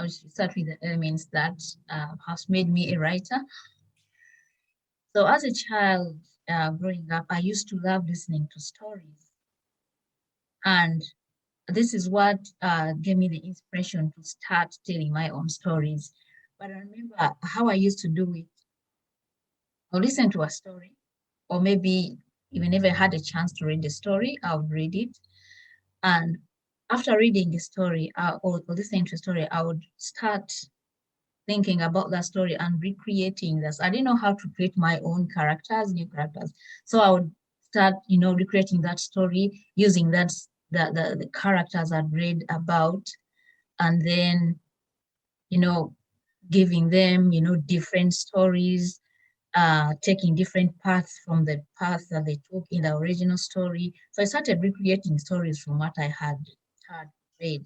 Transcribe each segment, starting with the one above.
I'll start with the elements that has made me a writer. So as a child growing up, I used to love listening to stories. And this is what gave me the inspiration to start telling my own stories. But I remember how I used to do it. I'll listen to a story, or maybe even if I had a chance to read the story, I would read it. And after reading the story or listening to the story, I would start thinking about that story and recreating this. I didn't know how to create my own characters, new characters. So I would start, recreating that story using the characters I'd read about, and then, you know, giving them, different stories, taking different paths from the path that they took in the original story. So I started recreating stories from what I had read.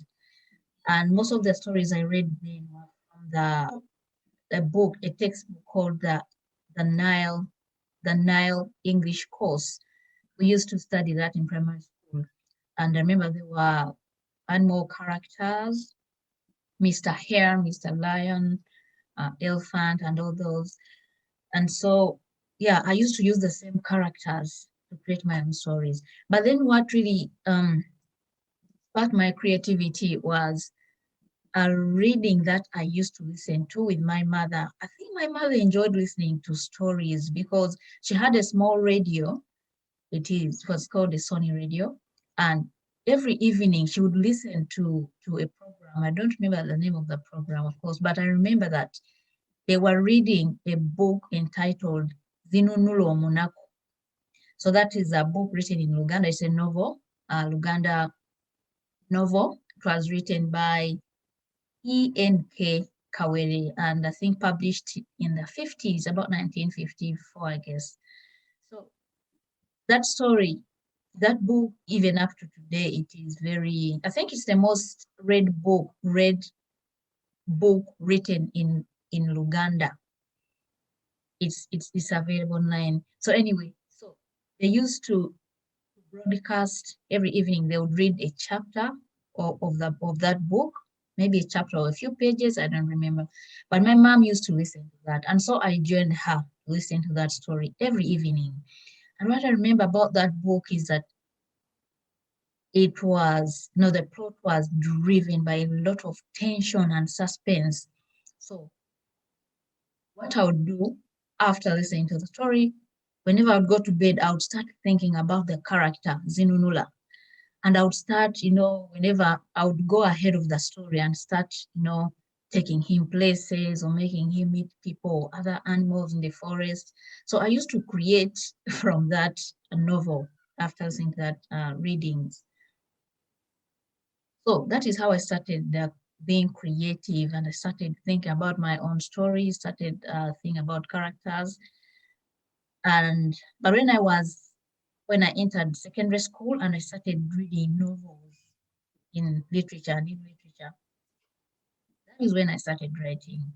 And most of the stories I read then were from a book, a textbook called the Nile, the Nile English course. We used to study that in primary school. And I remember there were animal characters, Mr. Hare, Mr. Lion, Elephant, and all those. And so, yeah, I used to use the same characters to create my own stories. But then what really sparked my creativity was a reading that I used to listen to with my mother. I think my mother enjoyed listening to stories because she had a small radio. It was called a Sony radio. And every evening she would listen to a program. I don't remember the name of the program, of course, but I remember that they were reading a book entitled Zinunulo Munako. So that is a book written in Luganda. It's a novel, Luganda novel. It was written by E.N.K. Kawere, and I think published in the 50s, about 1954, I guess. So that story, that book, even up to today, it is I think it's the most read book written in Luganda. It's available online. So anyway, so they used to broadcast every evening. They would read a chapter of that book, maybe a chapter or a few pages, I don't remember. But my mom used to listen to that. And so I joined her to listen to that story every evening. And what I remember about that book is that it was, the plot was driven by a lot of tension and suspense. So what I would do after listening to the story, whenever I would go to bed, I would start thinking about the character, Zinunula. And I would start, whenever I would go ahead of the story and start, taking him places or making him meet people, other animals in the forest. So I used to create from that novel after listening to that readings. So that is how I started being creative, and I started thinking about my own stories, started thinking about characters. But when I entered secondary school and I started reading novels in literature, that is when I started writing.